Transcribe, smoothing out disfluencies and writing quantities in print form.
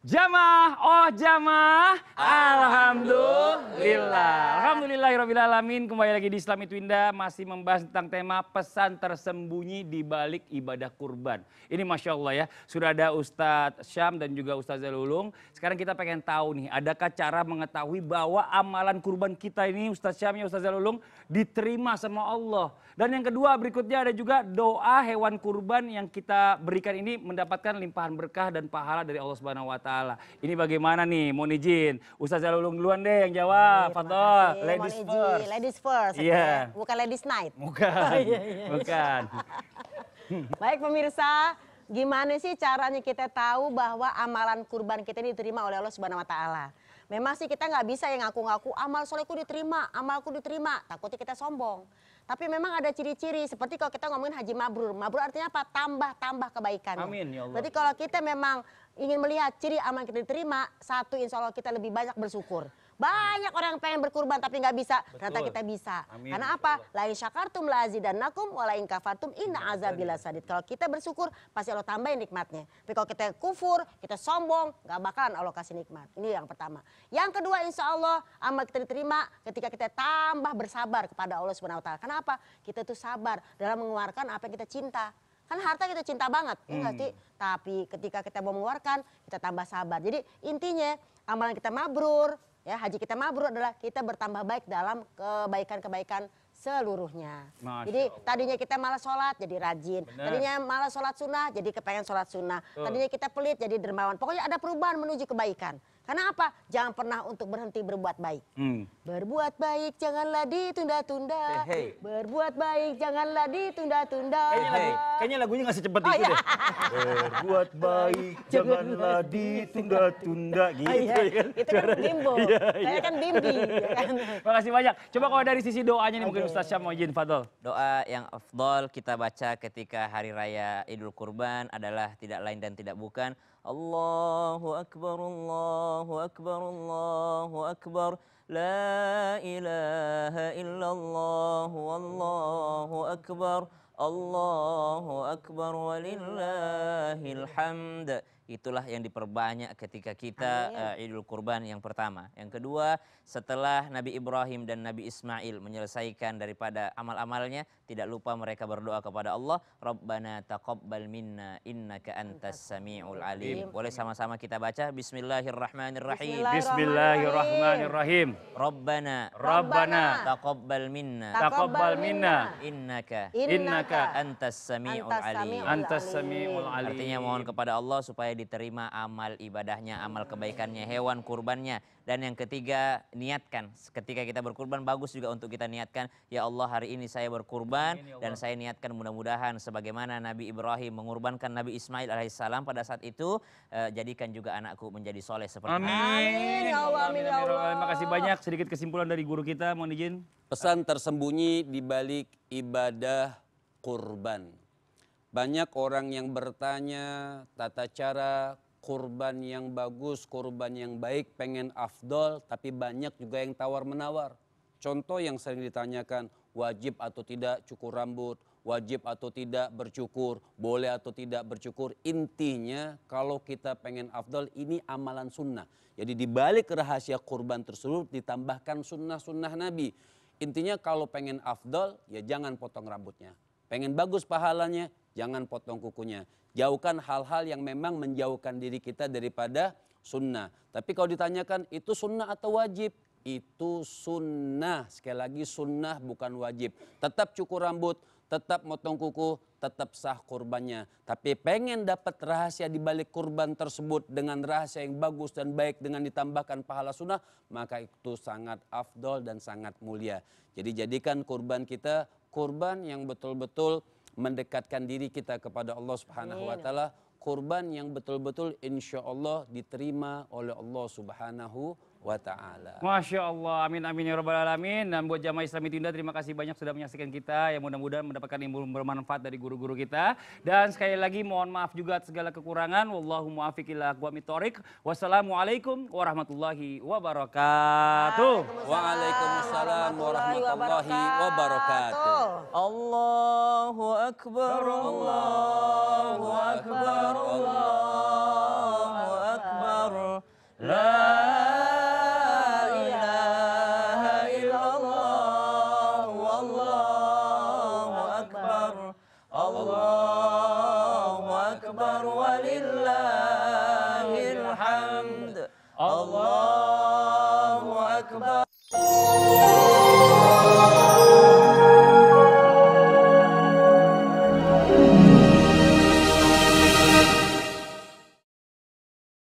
Jamaah, oh jamaah, alhamdulillah. Alhamdulillahirrabbilalamin. Kembali lagi di Islam Itu Indah, masih membahas tentang tema pesan tersembunyi di balik ibadah kurban. Ini Masya Allah ya, sudah ada Ustadz Syam dan juga Ustadz Zalulung. Sekarang kita pengen tahu nih, adakah cara mengetahui bahwa amalan kurban kita ini Ustadz Syam ya Ustadz Zalulung diterima sama Allah. Dan yang kedua berikutnya ada juga doa hewan kurban yang kita berikan ini mendapatkan limpahan berkah dan pahala dari Allah Subhanahu wa taala. Ini bagaimana nih? Mohon izin. Ustaz Zalulung duluan deh yang jawab. Fadol, ladies first. Ladies first. Iya. Bukan ladies night. Bukan. Bukan. Baik pemirsa, gimana sih caranya kita tahu bahwa amalan kurban kita diterima oleh Allah Subhanahu wa taala? Memang sih kita nggak bisa yang ngaku-ngaku amal solehku diterima, amalku diterima. Takutnya kita sombong. Tapi memang ada ciri-ciri seperti kalau kita ngomongin haji mabrur. Mabrur artinya apa? Tambah-tambah kebaikannya. Amin ya Allah. Berarti kalau kita memang ingin melihat ciri amal kita diterima, satu insya Allah kita lebih banyak bersyukur. Banyak orang yang pengen berkurban tapi nggak bisa, ternyata kita bisa. Amin. Karena apa? La in syakartum la azidannakum wa la in kafartum inna azabi lasadid. Kalau kita bersyukur pasti Allah tambahin nikmatnya. Tapi kalau kita kufur, kita sombong, nggak bakalan Allah kasih nikmat. Ini yang pertama. Yang kedua insya Allah amal kita diterima ketika kita tambah bersabar kepada Allah Subhanahu wa taala. Kenapa? Kita tuh sabar dalam mengeluarkan apa yang kita cinta. Kan harta kita cinta banget, ya nggak sih? Tapi ketika kita mau mengeluarkan, kita tambah sabar. Jadi intinya amalan kita mabrur, ya haji kita mabrur adalah kita bertambah baik dalam kebaikan-kebaikan seluruhnya. Jadi tadinya kita malas sholat jadi rajin. Bener. Tadinya malas sholat sunnah jadi kepengen sholat sunnah. Tadinya kita pelit jadi dermawan. Pokoknya ada perubahan menuju kebaikan. Karena apa? Jangan pernah untuk berhenti berbuat baik. Berbuat baik janganlah ditunda-tunda. Berbuat baik janganlah ditunda-tunda. Kayaknya lagunya nggak secepat itu deh. Berbuat baik janganlah ditunda-tunda gitu ya kan. Itu kan bimbo. Saya kan bimbi. Ya kan? Makasih banyak. Coba kalau dari sisi doanya nih mungkin Ustaz Syam mau izin Fadol. Doa yang afdol kita baca ketika hari raya Idul Kurban adalah tidak lain dan tidak bukan Allahu Akbar, Allahu Akbar, Allahu Akbar, La ilaha illallah, Wallahu Akbar, Allahu Akbar, walillahil hamd. Itulah yang diperbanyak ketika kita Idul Kurban yang pertama. Yang kedua, setelah Nabi Ibrahim dan Nabi Ismail menyelesaikan daripada amal-amalnya, tidak lupa mereka berdoa kepada Allah, Rabbana taqabbal minna innaka antas sami'ul alim. Boleh sama-sama kita baca Bismillahirrahmanirrahim. Bismillahirrahmanirrahim. Rabbana taqabbal minna innaka antas sami'ul alim. Antas sami'ul alim. Artinya mohon kepada Allah supaya diterima amal ibadahnya, amal kebaikannya, hewan kurbannya. Dan yang ketiga, niatkan. Ketika kita berkurban, bagus juga untuk kita niatkan, ya Allah hari ini saya berkurban dan saya niatkan mudah-mudahan sebagaimana Nabi Ibrahim mengurbankan Nabi Ismail alaihissalam pada saat itu, jadikan juga anakku menjadi soleh seperti itu. Amin ya Allah, amin ya Allah. Terima kasih banyak. Sedikit kesimpulan dari guru kita, mohon izin. Pesan tersembunyi di balik ibadah kurban. Banyak orang yang bertanya tata cara kurban yang bagus, kurban yang baik, pengen afdol, tapi banyak juga yang tawar-menawar. Contoh yang sering ditanyakan, wajib atau tidak cukur rambut, wajib atau tidak bercukur, boleh atau tidak bercukur. Intinya kalau kita pengen afdol, ini amalan sunnah. Jadi di balik rahasia kurban tersebut ditambahkan sunnah-sunnah Nabi. Intinya kalau pengen afdol, ya jangan potong rambutnya. Pengen bagus pahalanya, jangan potong kukunya. Jauhkan hal-hal yang memang menjauhkan diri kita daripada sunnah. Tapi kalau ditanyakan itu sunnah atau wajib? Itu sunnah. Sekali lagi sunnah bukan wajib. Tetap cukur rambut, tetap motong kuku, tetap sah kurbannya. Tapi pengen dapat rahasia di balik kurban tersebut dengan rahasia yang bagus dan baik dengan ditambahkan pahala sunnah, maka itu sangat afdol dan sangat mulia. Jadi jadikan kurban kita kurban yang betul-betul mendekatkan diri kita kepada Allah Subhanahu wa taala, kurban yang betul-betul insya Allah diterima oleh Allah Subhanahu wa taala. Masya Allah, amin amin ya rabbal alamin. Dan buat jamaah Islam Itu Indah, terima kasih banyak sudah menyaksikan kita. Yang mudah-mudahan mendapatkan ilmu bermanfaat dari guru-guru kita. Dan sekali lagi mohon maaf juga atas segala kekurangan. Wallahu muwaffiq ila aqwamit thoriq. Wassalamualaikum warahmatullahi wabarakatuh. Waalaikumsalam warahmatullahi wabarakatuh. Allahu Akbar, Allahu Akbar, Allahu Akbar. hamd. Allahu akbar.